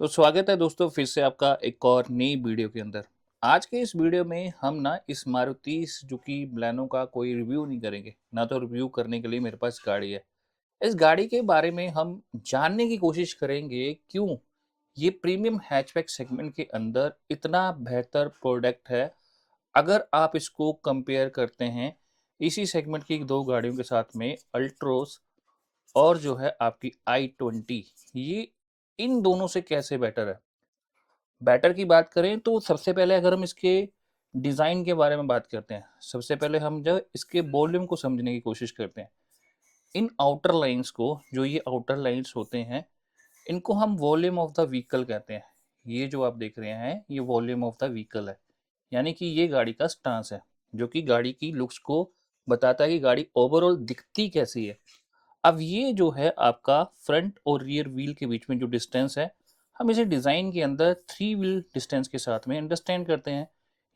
तो स्वागत है दोस्तों फिर से आपका एक और नई वीडियो के अंदर। आज के इस वीडियो में हम ना इस मारुति सुजुकी बलेनो का कोई रिव्यू नहीं करेंगे, ना तो रिव्यू करने के लिए मेरे पास गाड़ी है। इस गाड़ी के बारे में हम जानने की कोशिश करेंगे क्यों ये प्रीमियम हैचबैक सेगमेंट के अंदर इतना बेहतर प्रोडक्ट है। अगर आप इसको कंपेयर करते हैं इसी सेगमेंट की दो गाड़ियों के साथ में अल्ट्रोस और जो है आपकी i20, ये इन दोनों से कैसे बेटर है। बैटर की बात करें तो सबसे पहले अगर हम इसके डिज़ाइन के बारे में बात करते हैं, सबसे पहले हम जो इसके वॉल्यूम को समझने की कोशिश करते हैं। इन आउटर लाइंस को, जो ये आउटर लाइंस होते हैं, इनको हम वॉल्यूम ऑफ द व्हीकल कहते हैं। ये जो आप देख रहे हैं ये वॉल्यूम ऑफ द व्हीकल है, यानी कि ये गाड़ी का स्टांस है जो कि गाड़ी की लुक्स को बताता है कि गाड़ी ओवरऑल दिखती कैसी है। अब ये जो है आपका फ्रंट और रियर व्हील के बीच में जो डिस्टेंस है, हम इसे डिज़ाइन के अंदर थ्री व्हील डिस्टेंस के साथ में अंडरस्टैंड करते हैं।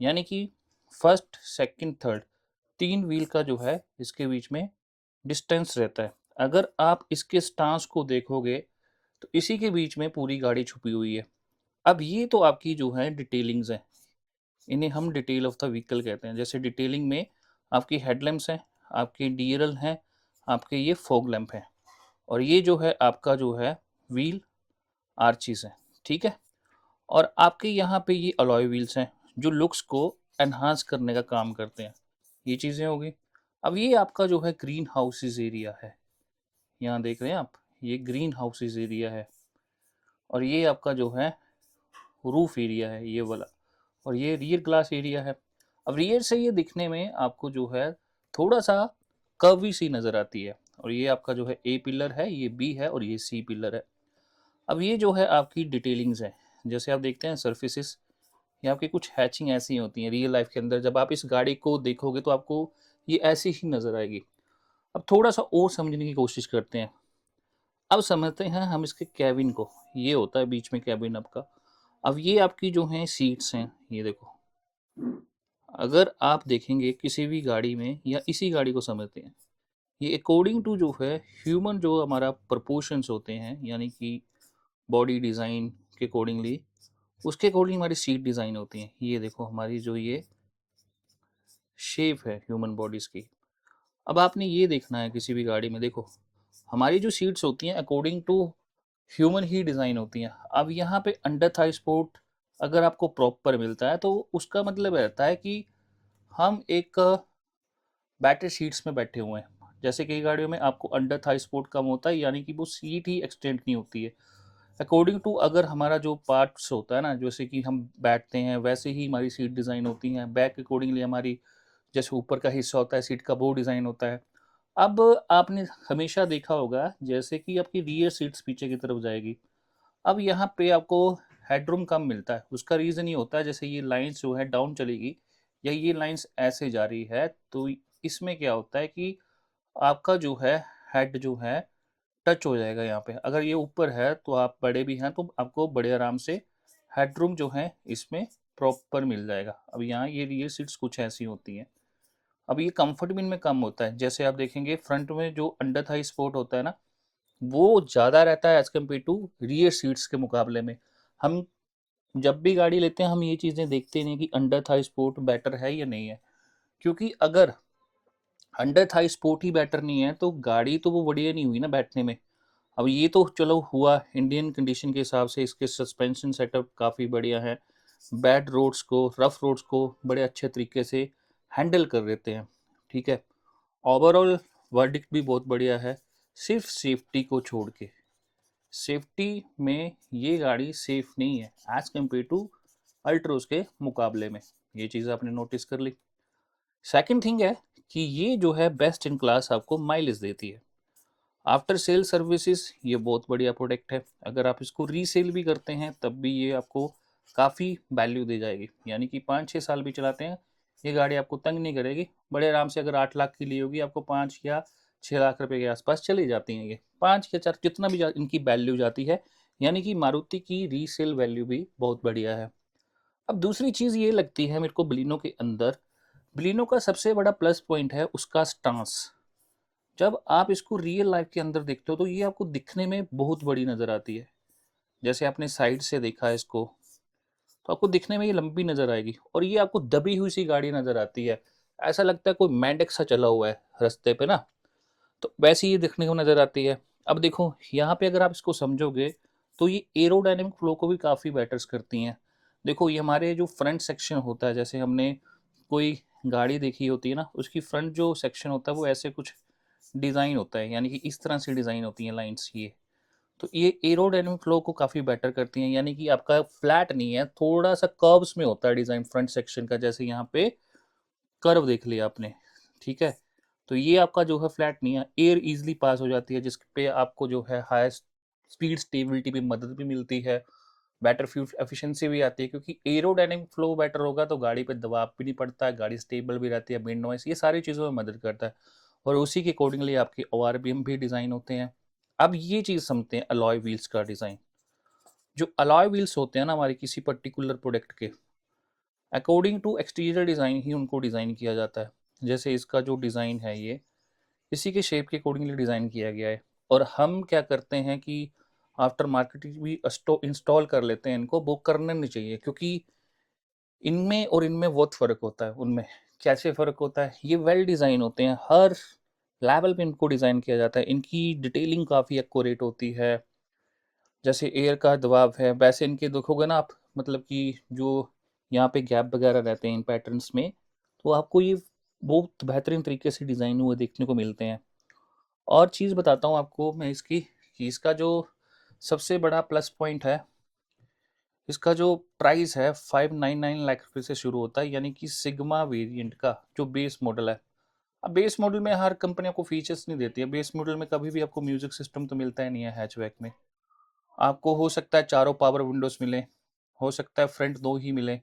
यानी कि फर्स्ट सेकंड थर्ड, तीन व्हील का जो है इसके बीच में डिस्टेंस रहता है। अगर आप इसके स्टांस को देखोगे तो इसी के बीच में पूरी गाड़ी छुपी हुई है। अब ये तो आपकी जो है डिटेलिंग्स हैं, इन्हें हम डिटेल ऑफ द व्हीकल कहते हैं। जैसे डिटेलिंग में आपकी हेडलैम्प्स हैं, आपके डीआरएल हैं, आपके ये फॉग लैंप हैं, और ये जो है आपका जो है व्हील आर्चीज है, ठीक है। और आपके यहाँ पे ये अलॉय व्हील्स हैं जो लुक्स को एनहांस करने का काम करते हैं। ये चीज़ें हो गई। अब ये आपका जो है ग्रीन हाउसेज एरिया है, यहाँ देख रहे हैं आप, ये ग्रीन हाउसेज एरिया है। और ये आपका जो है रूफ एरिया है ये वाला, और ये रियर ग्लास एरिया है। अब रियर से ये दिखने में आपको जो है थोड़ा सा कर्वी सी नज़र आती है। और ये आपका जो है ए पिलर है, ये बी है, और ये सी पिलर है। अब ये जो है आपकी डिटेलिंग्स है, जैसे आप देखते हैं सर्फिसेस, ये आपकी कुछ हैचिंग ऐसी होती हैं रियल लाइफ के अंदर। जब आप इस गाड़ी को देखोगे तो आपको ये ऐसी ही नज़र आएगी। अब थोड़ा सा और समझने की कोशिश करते हैं। अब समझते हैं हम इसके कैबिन को। ये होता है बीच में कैबिन आपका। अब ये आपकी जो है सीट्स हैं, ये देखो। अगर आप देखेंगे किसी भी गाड़ी में, या इसी गाड़ी को समझते हैं, ये अकॉर्डिंग टू जो है ह्यूमन जो हमारा प्रपोर्शंस होते हैं, यानी कि बॉडी डिज़ाइन के अकॉर्डिंगली, उसके अकॉर्डिंग हमारी सीट डिज़ाइन होती हैं। ये देखो हमारी जो ये शेप है ह्यूमन बॉडीज़ की। अब आपने ये देखना है किसी भी गाड़ी में, देखो हमारी जो सीट्स होती हैं अकॉर्डिंग टू ह्यूमन ही डिज़ाइन होती हैं। अब यहाँ पे अंडर थाई सपोर्ट अगर आपको प्रॉपर मिलता है तो उसका मतलब रहता है कि हम एक बैटर सीट्स में बैठे हुए हैं। जैसे कई गाड़ियों में आपको अंडर थाई सपोर्ट कम होता है, यानी कि वो सीट ही एक्सटेंड नहीं होती है अकॉर्डिंग टू। अगर हमारा जो पार्ट्स होता है ना, जैसे कि हम बैठते हैं वैसे ही हमारी सीट डिज़ाइन होती हैं। बैक अकॉर्डिंगली हमारी, जैसे ऊपर का हिस्सा होता है सीट का, वो डिज़ाइन होता है। अब आपने हमेशा देखा होगा जैसे कि आपकी रियर सीट्स पीछे की तरफ जाएगी। अब यहाँ पे आपको हेडरूम कम मिलता है। उसका रीज़न ये होता है, जैसे ये लाइन्स जो है डाउन चलेगी, या ये लाइन्स ऐसे जा रही है, तो इसमें क्या होता है कि आपका जो है हेड जो है टच हो जाएगा यहाँ पे। अगर ये ऊपर है तो आप बड़े भी हैं तो आपको बड़े आराम से हेडरूम जो है इसमें प्रॉपर मिल जाएगा। अब यहाँ ये रियर सीट्स कुछ ऐसी होती हैं। अब ये कंफर्ट भी इनमें कम होता है। जैसे आप देखेंगे फ्रंट में जो अंडर थाई सपोर्ट होता है ना, वो ज़्यादा रहता है as compare to rear seats के मुकाबले में। हम जब भी गाड़ी लेते हैं हम ये चीज़ें देखते नहीं कि अंडर थाई सपोर्ट बेटर है या नहीं है, क्योंकि अगर अंडर थाई सपोर्ट ही बेटर नहीं है तो गाड़ी तो वो बढ़िया नहीं हुई ना बैठने में। अब ये तो चलो हुआ इंडियन कंडीशन के हिसाब से, इसके सस्पेंशन सेटअप काफ़ी बढ़िया है, बैड रोड्स को, रफ रोड्स को बड़े अच्छे तरीके से हैंडल कर देते हैं, ठीक है। ओवरऑल वर्डिक्ट भी बहुत बढ़िया है, सिर्फ सेफ्टी को छोड़ के। सेफ्टी में ये गाड़ी सेफ नहीं है एज कम्पेयर टू अल्ट्रोज के मुकाबले में। ये चीज़ आपने नोटिस कर ली। सेकंड थिंग है कि ये जो है बेस्ट इन क्लास आपको माइलेज देती है। आफ्टर सेल सर्विसेज ये बहुत बढ़िया प्रोडक्ट है। अगर आप इसको रीसेल भी करते हैं तब भी ये आपको काफ़ी वैल्यू दे जाएगी, यानी कि 5-6 साल भी चलाते हैं ये गाड़ी आपको तंग नहीं करेगी। बड़े आराम से अगर 8 लाख की ली होगी आपको 5 या 6 लाख रुपए के आसपास चली जाती हैं ये, 5 या 4 जितना भी इनकी वैल्यू जाती है। यानी कि मारुति की रीसेल वैल्यू भी बहुत बढ़िया है। अब दूसरी चीज़ ये लगती है मेरे को बलिनो के अंदर, बलिनो का सबसे बड़ा प्लस पॉइंट है उसका स्टांस। जब आप इसको रियल लाइफ के अंदर देखते हो तो ये आपको दिखने में बहुत बड़ी नज़र आती है। जैसे आपने साइड से देखा है इसको, तो आपको दिखने में ये लंबी नज़र आएगी और ये आपको दबी हुई सी गाड़ी नज़र आती है। ऐसा लगता है कोई मेंढक सा चला हुआ है रास्ते पे ना, तो वैसी ये दिखने को नज़र आती है। अब देखो यहाँ पे अगर आप इसको समझोगे, तो ये एरोडायनामिक फ्लो को भी काफ़ी बेटर्स करती हैं। देखो ये हमारे जो फ्रंट सेक्शन होता है, जैसे हमने कोई गाड़ी देखी होती है ना, उसकी फ्रंट जो सेक्शन होता है वो ऐसे कुछ डिज़ाइन होता है, यानी कि इस तरह से डिज़ाइन होती हैं लाइन्स ये। तो ये एरोडायनामिक फ्लो को काफ़ी बेटर करती हैं, यानी कि आपका फ्लैट नहीं है, थोड़ा सा कर्व्स में होता है डिज़ाइन फ्रंट सेक्शन का, जैसे यहाँ पे कर्व देख लिया आपने, ठीक है। तो ये आपका जो है फ्लैट नहीं है, एयर इजीली पास हो जाती है, जिस पे आपको जो है हाई स्पीड स्टेबिलिटी भी मदद भी मिलती है, बेटर फ्यूल एफिशिएंसी भी आती है, क्योंकि एरोडायनामिक फ्लो बेटर होगा तो गाड़ी पे दबाव भी नहीं पड़ता है, गाड़ी स्टेबल भी रहती है, विंड नॉइस, ये सारी चीज़ों में मदद करता है और उसी के अकॉर्डिंगली आपके ओआरबीएम भी डिज़ाइन होते हैं। अब ये चीज़ समझते हैं अलॉय व्हील्स का डिज़ाइन। जो अलॉय व्हील्स होते हैं ना हमारे किसी पर्टिकुलर प्रोडक्ट के, अकॉर्डिंग टू एक्सटीरियर डिज़ाइन ही उनको डिज़ाइन किया जाता है। जैसे इसका जो डिज़ाइन है ये इसी के शेप के अकॉर्डिंगली डिज़ाइन किया गया है, और हम क्या करते हैं कि आफ्टर मार्केटिंग भी इंस्टॉल कर लेते हैं इनको, वो करना नहीं चाहिए, क्योंकि इनमें और इनमें बहुत फ़र्क होता है। उनमें कैसे फ़र्क होता है, ये वेल डिज़ाइन होते हैं, हर लेवल पे इनको डिज़ाइन किया जाता है, इनकी डिटेलिंग काफ़ी एक्यूरेट होती है। जैसे एयर का दबाव है, वैसे इनके देखोगे ना आप, मतलब कि जो यहाँ पे गैप वगैरह रहते हैं इन पैटर्न्स में, तो आपको ये बहुत बेहतरीन तरीके से डिज़ाइन हुए देखने को मिलते हैं। और चीज़ बताता हूँ आपको मैं इसकी, कि इसका जो सबसे बड़ा प्लस पॉइंट है, इसका जो प्राइस है 599 लाख रुपए से शुरू होता है, यानी कि सिग्मा वेरिएंट का जो बेस मॉडल है। अब बेस मॉडल में हर कंपनी आपको फीचर्स नहीं देती है, बेस मॉडल में कभी भी आपको म्यूजिक सिस्टम तो मिलता ही नहीं है हैचबैक में। आपको हो सकता है चारों पावर विंडोज मिले, हो सकता है फ्रंट दो ही मिले,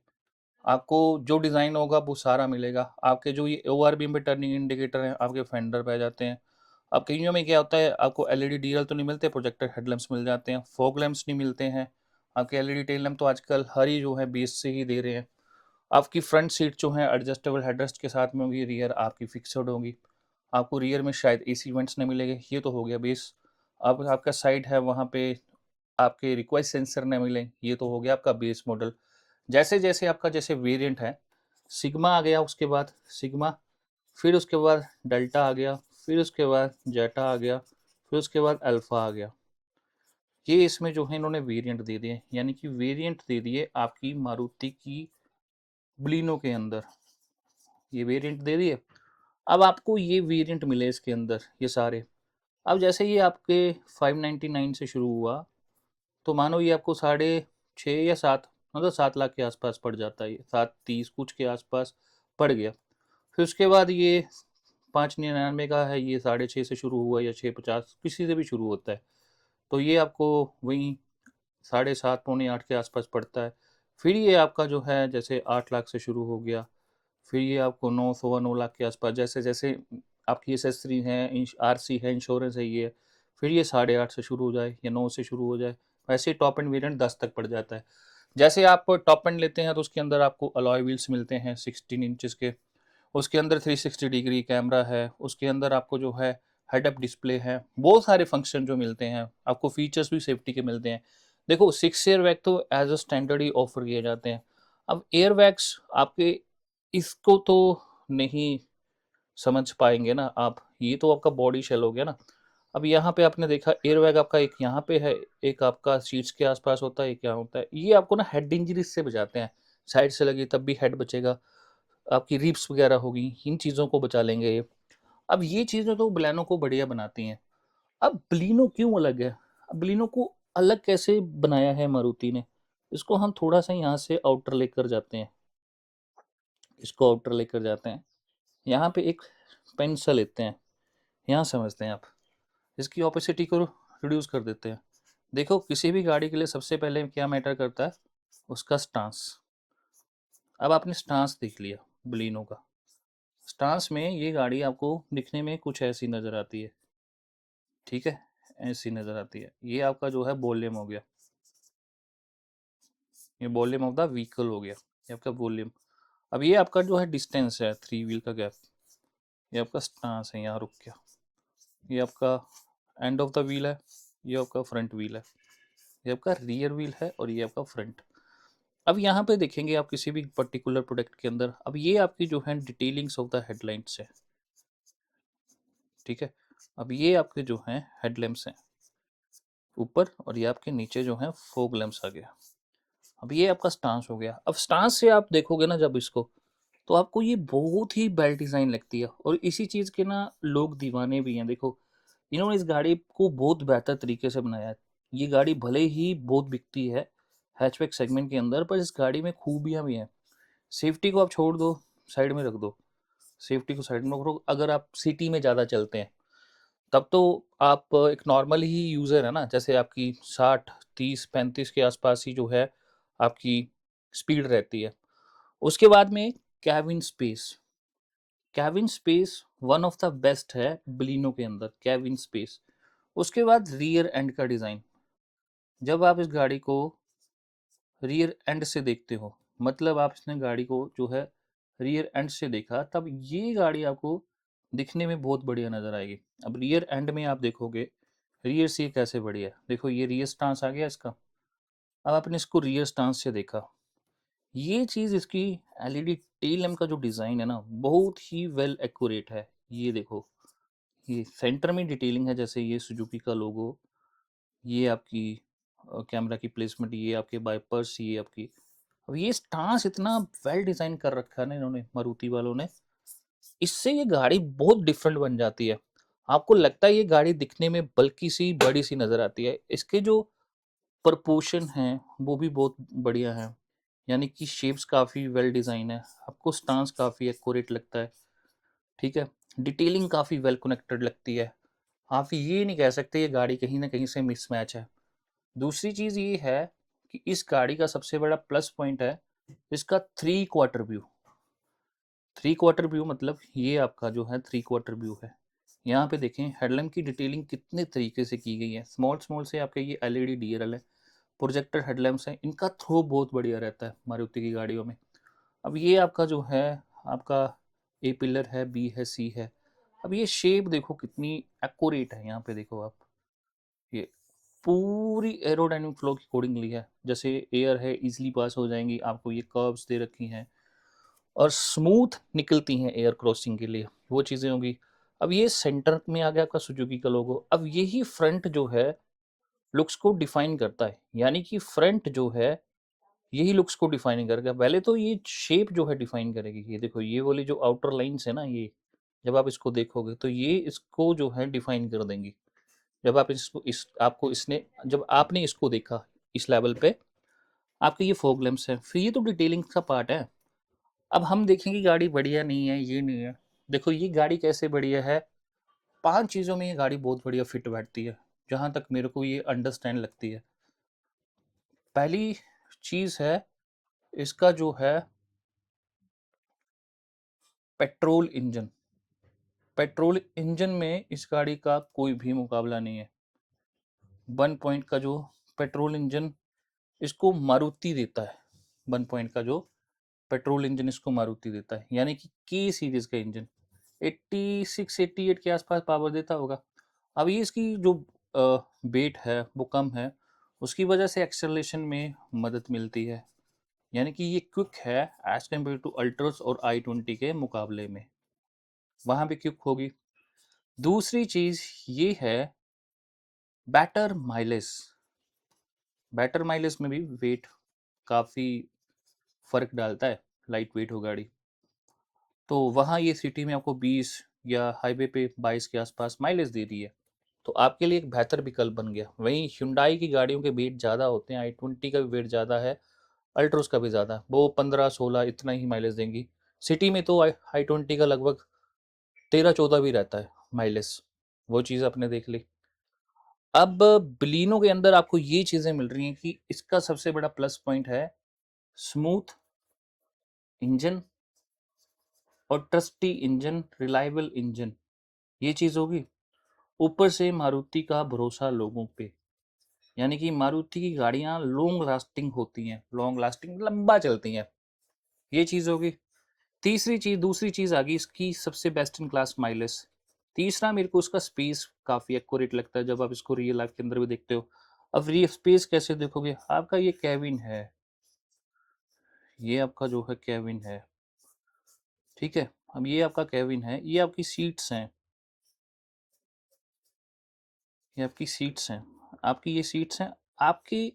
आपको जो डिज़ाइन होगा वो सारा मिलेगा। आपके जो ये ओ आर बी में टर्निंग इंडिकेटर हैं आपके फेंडर पे आ जाते हैं। अब कईयों में क्या होता है, आपको एलईडी डीएल तो नहीं मिलते, प्रोजेक्टर हेडलैम्प्स मिल जाते हैं, फॉग लैंप्स नहीं मिलते हैं। आपके एलईडी टेल लैंप तो आजकल हर ही जो है बेस से ही दे रहे हैं। आपकी फ्रंट सीट जो है एडजस्टेबल हेडरेस्ट के साथ में होगी, रियर आपकी फिक्सड होगी। आपको रियर में शायद एसी वेंट्स नहीं मिलेंगे, ये तो हो गया बेस। अब आपका साइड है वहाँ पे आपके रिक्वेस्ट सेंसर न मिले, ये तो हो गया आपका बेस मॉडल। जैसे जैसे आपका जैसे वेरिएंट है, सिग्मा आ गया, उसके बाद सिग्मा, फिर उसके बाद डेल्टा आ गया, फिर उसके बाद जेटा आ गया, फिर उसके बाद अल्फा आ गया। ये इसमें जो है इन्होंने वेरिएंट दे दिए, यानी कि वेरिएंट दे दिए आपकी मारुति की बलिनो के अंदर, ये वेरिएंट दे दिए। अब आपको ये वेरिएंट मिले इसके अंदर ये सारे। अब जैसे ये आपके 599 से शुरू हुआ, तो मानो ये आपको 6.5 या 7, मतलब 7 लाख के आसपास पड़ जाता है, ये 730 कुछ के आसपास पड़ गया। फिर उसके बाद ये 599 का है, ये 6.5 से शुरू हुआ या 650 किसी से भी शुरू होता है, तो ये आपको वहीं 7.5 पौने 8 के आसपास पड़ता है। फिर ये आपका जो है जैसे 8 लाख से शुरू हो गया, फिर ये आपको 9 लाख के आसपास, जैसे जैसे आपकी एसेसरी है, आरसी है, इंश्योरेंस है, ये फिर ये 8.5 से शुरू हो जाए या 9 से शुरू हो जाए, वैसे टॉप एंड वेरिएंट 10 तक पड़ जाता है। जैसे आप टॉप एंड लेते हैं तो उसके अंदर आपको अलॉय व्हील्स मिलते हैं 16 इंचेस के, उसके अंदर 360 डिग्री कैमरा है, उसके अंदर आपको जो है हेड अप डिस्प्ले है, बहुत सारे फंक्शन जो मिलते हैं आपको, फीचर्स भी सेफ्टी के मिलते हैं। देखो 6 एयर बैग तो एज अ स्टैंडर्ड ही ऑफर किए जाते हैं। अब एयर बैग्स आपके इसको तो नहीं समझ पाएंगे ना आप, ये तो आपका बॉडी शेल हो गया ना। अब यहाँ पे आपने देखा एयर बैग आपका एक यहाँ पे है, एक आपका सीट्स के आसपास होता है, एक यहाँ होता है, ये आपको ना हेड इंजरीज से बचाते हैं। साइड से लगी तब भी हेड बचेगा, आपकी रिप्स वगैरह होगी, इन चीज़ों को बचा लेंगे ये। अब ये चीज़ें तो बलिनो को बढ़िया बनाती हैं। अब बलिनो क्यों अलग है, अब बलिनो को अलग कैसे बनाया है मारुति ने, इसको हम थोड़ा सा यहाँ से आउटर लेकर जाते हैं, इसको आउटर लेकर जाते हैं, यहाँ पे एक पेंसिल लेते हैं, यहाँ समझते हैं आप, इसकी ऑपेसिटी को रिड्यूस कर देते हैं। देखो किसी भी गाड़ी के लिए सबसे पहले क्या मैटर करता है, उसका स्टांस। अब आपने स्टांस देख लिया बलिनो का, स्टांस में ये गाड़ी आपको दिखने में कुछ ऐसी नज़र आती है, ठीक है, ऐसी नज़र आती है। ये आपका जो है वॉल्यूम हो गया, ये वॉल्यूम ऑफ द व्हीकल हो गया, ये आपका वॉल्यूम। अब ये आपका जो है डिस्टेंस है 3 व्हील का गैप, ये आपका स्टांस है, यहाँ रुक गया, ये आपका एंड ऑफ द व्हील है, ये आपका फ्रंट व्हील है। ये आपका रियर व्हील है और ये आपका फ्रंट। अब यहाँ पे देखेंगे आप किसी भी पर्टिकुलर प्रोडक्ट के अंदर, अब ये आपकी जो है डिटेलिंग्स ऑफ द हेडलाइट्स है, ठीक है। अब ये आपके जो हैं हेडलैम्प्स हैं ऊपर, और ये आपके नीचे जो है फोग लैंप्स आ गया। अब ये आपका स्टांस हो गया। अब स्टांस से आप देखोगे ना जब इसको, तो आपको ये बहुत ही वेल डिज़ाइन लगती है, और इसी चीज़ के ना लोग दीवाने भी हैं। देखो, इन्होंने इस गाड़ी को बहुत बेहतर तरीके से बनाया है। ये गाड़ी भले ही बहुत बिकती है हैचबैक सेगमेंट के अंदर, पर इस गाड़ी में खूबियाँ भी हैं। सेफ्टी को आप छोड़ दो, साइड में रख दो, सेफ्टी को साइड में रखो। अगर आप सिटी में ज़्यादा चलते हैं तब तो आप एक नॉर्मल ही यूज़र है ना, जैसे आपकी 60 30 35 के आसपास ही जो है आपकी स्पीड रहती है। उसके बाद में cabin space, cabin space one of the best है बलिनो के अंदर, कैबिन स्पेस। उसके बाद रियर एंड का डिज़ाइन, जब आप इस गाड़ी को रियर एंड से देखते हो, मतलब आप इसने गाड़ी को जो है रियर एंड से देखा, तब ये गाड़ी आपको दिखने में बहुत बढ़िया नज़र आएगी। अब रियर एंड में आप देखोगे रियर से ये कैसे बढ़िया है, देखो ये रियर स्टांस आ गया इसका। अब आपने इसको रियर स्टांस से देखा, ये चीज़ इसकी एलईडी टेल लैम्प का जो डिज़ाइन है ना, बहुत ही वेल एक्यूरेट है। ये देखो, ये सेंटर में डिटेलिंग है, जैसे ये सुजुकी का लोगो, ये आपकी कैमरा की प्लेसमेंट, ये आपके वाइपर्स, ये आपकी। अब ये स्टांस इतना वेल डिज़ाइन कर रखा है ना इन्होंने, मारुति वालों ने, इससे ये गाड़ी बहुत डिफरेंट बन जाती है। आपको लगता है ये गाड़ी दिखने में बल्कि सी बड़ी सी नज़र आती है। इसके जो प्रपोर्शन हैं वो भी बहुत बढ़िया हैं, यानी कि शेप्स काफ़ी वेल डिज़ाइन है, आपको स्टांस काफ़ी एक्यूरेट लगता है, ठीक है। डिटेलिंग काफ़ी वेल कनेक्टेड लगती है। आप ये नहीं कह सकते ये गाड़ी कहीं ना कहीं से मिसमैच है। दूसरी चीज़ ये है कि इस गाड़ी का सबसे बड़ा प्लस पॉइंट है इसका three quarter view. Three quarter view मतलब ये आपका जो है थ्री क्वार्टर व्यू है। यहाँ पे देखें हेडलैम्प की डिटेलिंग कितने तरीके से की गई है। स्मॉल स्मॉल से आपके ये एलईडी डीआरएल है, प्रोजेक्टर हेडलैम्प्स हैं, इनका थ्रो बहुत बढ़िया रहता है मारुति की गाड़ियों में। अब ये आपका जो है आपका ए पिलर है, बी है, सी है। अब ये शेप देखो कितनी एक्यूरेट है, यहाँ पे देखो आप, ये पूरी एरोडायनेमिक फ्लो के अकॉर्डिंगली है। जैसे एयर है इजीली पास हो जाएंगी, आपको ये कर्व्स दे रखी हैं और स्मूथ निकलती हैं एयर क्रॉसिंग के लिए, वो चीज़ें होंगी। अब ये सेंटर में आ गया आपका सुजुकी का लोगो। अब यही फ्रंट जो है लुक्स को डिफाइन करता है, यानी कि फ्रंट जो है यही लुक्स को डिफाइन करेगा। पहले तो ये शेप जो है डिफाइन करेगी, ये देखो ये वाली जो आउटर लाइंस है ना, ये जब आप इसको देखोगे तो ये इसको जो है डिफाइन कर देंगी। जब आप इसको इस आपको इसने जब आपने इसको देखा इस लेवल पे, आपके ये फॉग लैंप्स हैं, फिर ये तो डिटेलिंग का पार्ट है। अब हम देखेंगे गाड़ी बढ़िया नहीं है, ये नहीं है। देखो ये गाड़ी कैसे बढ़िया है, 5 चीज़ों में ये गाड़ी बहुत बढ़िया फिट बैठती है, जहाँ तक मेरे को ये अंडरस्टैंड लगती है। पहली चीज़ है इसका जो है पेट्रोल इंजन। पेट्रोल इंजन में इस गाड़ी का कोई भी मुकाबला नहीं है। 1 पॉइंट का जो पेट्रोल इंजन इसको मारुति देता है, 1 पॉइंट का जो पेट्रोल इंजन इसको मारुति देता है, यानी कि के सीरीज का इंजन 86 88 के आसपास पावर देता होगा। अब ये इसकी जो वेट है वो कम है, उसकी वजह से एक्सेलरेशन में मदद मिलती है, यानी कि ये क्विक है एज कम्पेयर टू अल्ट्रोस और i20 के मुकाबले में, वहाँ भी क्विक होगी। दूसरी चीज़ ये है बेटर माइलेज। बेटर माइलेज में भी वेट काफ़ी फ़र्क डालता है, लाइट वेट हो गाड़ी, तो वहाँ ये सिटी में आपको 20 या हाईवे पे 22 के आसपास माइलेज दे रही है, तो आपके लिए एक बेहतर विकल्प बन गया। वहीं Hyundai की गाड़ियों के वेट ज़्यादा होते हैं, i20 का भी वेट ज़्यादा है, अल्ट्रोस का भी ज़्यादा, वो 15-16 इतना ही माइलेज देंगी। सिटी में तो i20 का लगभग 13-14 भी रहता है माइलेज, वो चीज़ आपने देख ली। अब बलिनो के अंदर आपको ये चीज़ें मिल रही हैं कि इसका सबसे बड़ा प्लस पॉइंट है स्मूथ इंजन और ट्रस्टी इंजन, रिलायबल इंजन, ये चीज़ होगी। ऊपर से मारुति का भरोसा लोगों पे, यानी कि मारुति की गाड़ियाँ लॉन्ग लास्टिंग होती हैं, लॉन्ग लास्टिंग लंबा चलती हैं, ये चीज़ होगी। तीसरी चीज़, दूसरी चीज़ आ गई इसकी सबसे बेस्ट इन क्लास माइलेज। तीसरा मेरे को उसका स्पेस काफ़ी एक्यूरेट लगता है, जब आप इसको रियल लाइफ के अंदर भी देखते हो। अब ये स्पेस कैसे देखोगे, आपका ये केबिन है, ये आपका जो है केबिन है, ठीक है। अब ये आपका केबिन है, ये आपकी सीट्स हैं, ये आपकी सीट्स हैं, आपकी ये सीट्स हैं। आपकी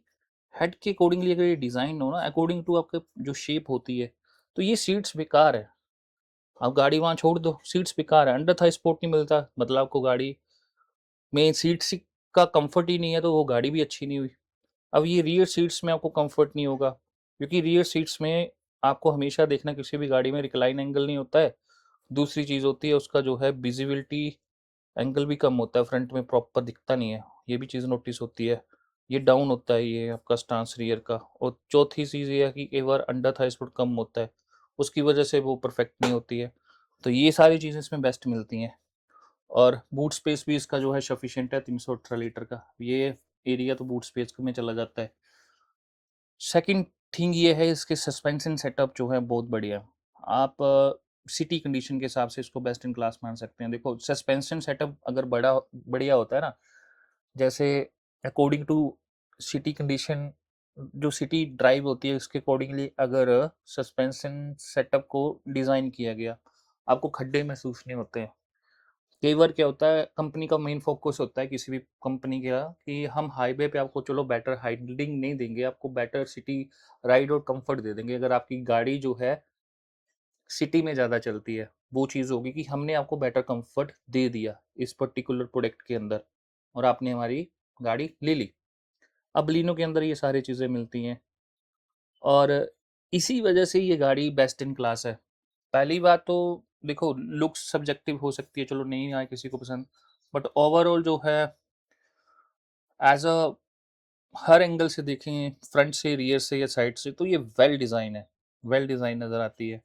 हेड के अकॉर्डिंगली अगर ये डिज़ाइन हो ना, अकॉर्डिंग टू आपके जो शेप होती है, तो ये सीट्स बेकार है। आप गाड़ी वहाँ छोड़ दो, सीट्स बेकार है, अंडर थाई सपोर्ट नहीं मिलता, मतलब आपको गाड़ी में सीट्स का कंफर्ट ही नहीं है, तो वो गाड़ी भी अच्छी नहीं हुई। अब ये रियर सीट्स में आपको कंफर्ट नहीं होगा, क्योंकि रियर सीट्स में आपको हमेशा देखना किसी भी गाड़ी में रिक्लाइन एंगल नहीं होता है। दूसरी चीज़ होती है उसका जो है विजिबिलिटी एंगल भी कम होता है, फ्रंट में प्रॉपर दिखता नहीं है, ये भी चीज़ नोटिस होती है। ये डाउन होता है ये आपका स्टांस रियर का। और चौथी चीज़ ये है कि कई बार अंडर थाई सपोर्ट कम होता है, उसकी वजह से वो परफेक्ट नहीं होती है। तो ये सारी चीज़ें इसमें बेस्ट मिलती हैं। और बूट स्पेस भी इसका जो है सफिशिएंट है, 318 लीटर का ये एरिया तो बूट स्पेस में चला जाता है। सेकंड थिंग ये है, इसके सस्पेंशन सेटअप जो है बहुत बढ़िया है। आप सिटी कंडीशन के हिसाब से इसको बेस्ट इन क्लास मान सकते हैं। देखो सस्पेंशन सेटअप अगर बढ़िया होता है ना, जैसे अकॉर्डिंग टू सिटी कंडीशन, जो सिटी ड्राइव होती है उसके अकॉर्डिंगली अगर सस्पेंशन सेटअप को डिज़ाइन किया गया, आपको खड्डे महसूस नहीं होते हैं। कई बार क्या होता है, कंपनी का मेन फोकस होता है किसी भी कंपनी का कि हम हाईवे पे आपको चलो बेटर हाइडिंग नहीं देंगे, आपको बेटर सिटी राइड और कंफर्ट दे देंगे। अगर आपकी गाड़ी जो है सिटी में ज़्यादा चलती है, वो चीज़ होगी कि हमने आपको बेटर कंफर्ट दे दिया इस पर्टिकुलर प्रोडक्ट के अंदर, और आपने हमारी गाड़ी ले ली। अब बलिनो के अंदर ये सारी चीज़ें मिलती हैं, और इसी वजह से ये गाड़ी बेस्ट इन क्लास है। पहली बात तो देखो, लुक्स सब्जेक्टिव हो सकती है, चलो नहीं आए किसी को पसंद, बट ओवरऑल जो है एज अ हर एंगल से देखें, फ्रंट से, रियर से या साइड से, तो ये वेल डिज़ाइन है, वेल डिज़ाइन नज़र आती है।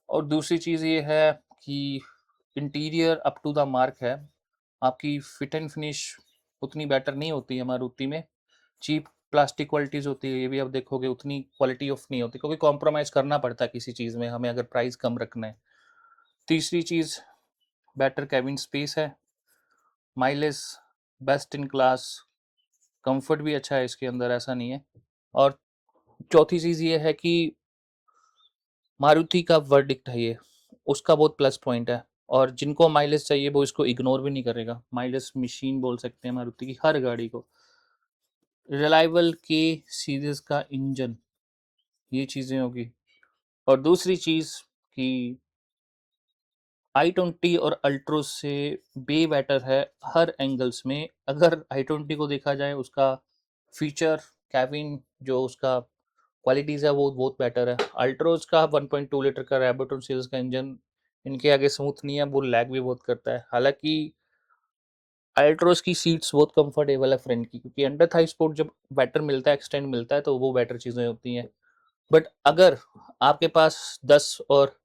और दूसरी चीज़ ये है कि interior up to the mark है। आपकी फिट एंड फिनिश उतनी बेटर नहीं होती है मारुति में, चीप प्लास्टिक क्वालिटीज़ होती है, ये भी आप देखोगे उतनी क्वालिटी ऑफ नहीं होती, क्योंकि कॉम्प्रोमाइज़ करना पड़ता है किसी चीज़ में हमें अगर प्राइस कम रखना है। तीसरी चीज़, बेटर केबिन स्पेस है, mileage best in class, comfort भी अच्छा है इसके अंदर, ऐसा नहीं है। और चौथी चीज़ ये है कि मारुति का वर्डिक्ट है ये, उसका बहुत प्लस पॉइंट है। और जिनको माइलेज चाहिए वो इसको इग्नोर भी नहीं करेगा, माइलेज मशीन बोल सकते हैं मारुति की हर गाड़ी को। रिलायबल के सीरीज का इंजन, ये चीज़ें होगी। और दूसरी चीज़ कि i20 और अल्ट्रोज से बे बेटर है हर एंगल्स में। अगर i20 को देखा जाए, उसका फीचर, कैबिन, जो उसका क्वालिटीज़ है वो बहुत बेटर है। अल्ट्रोज का 1.2 लीटर का रैबिटन सीरीज का इंजन इनके आगे स्मूथ नहीं है, वो लैग भी बहुत करता है। हालांकि अल्ट्रोज की सीट्स बहुत कंफर्टेबल है फ्रंट की, क्योंकि अंडर थाई सपोर्ट जब बेटर मिलता है, एक्सटेंड मिलता है, तो वो बेटर चीज़ें होती हैं। बट अगर आपके पास 10 और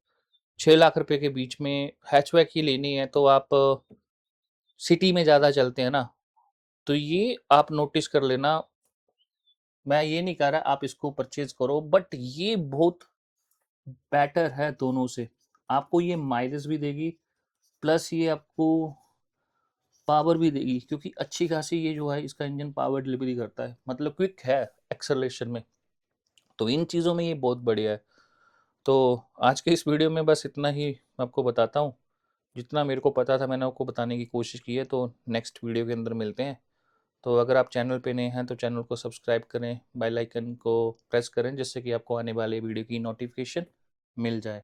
6 लाख रुपए के बीच में हैचबैक ही लेनी है, तो आप सिटी में ज़्यादा चलते हैं ना, तो ये आप नोटिस कर लेना। मैं ये नहीं कह रहा आप इसको परचेज करो, बट ये बहुत बेटर है दोनों से। आपको ये माइलेज भी देगी, प्लस ये आपको पावर भी देगी, क्योंकि अच्छी खासी ये जो है इसका इंजन पावर डिलीवरी करता है, मतलब क्विक है एक्सेलरेशन में। तो इन चीज़ों में ये बहुत बढ़िया है। तो आज के इस वीडियो में बस इतना ही मैं आपको बताता हूँ, जितना मेरे को पता था मैंने आपको बताने की कोशिश की है। तो नेक्स्ट वीडियो के अंदर मिलते हैं। तो अगर आप चैनल पे नए हैं तो चैनल को सब्सक्राइब करें, बेल आइकन को प्रेस करें, जिससे कि आपको आने वाले वीडियो की नोटिफिकेशन मिल जाए।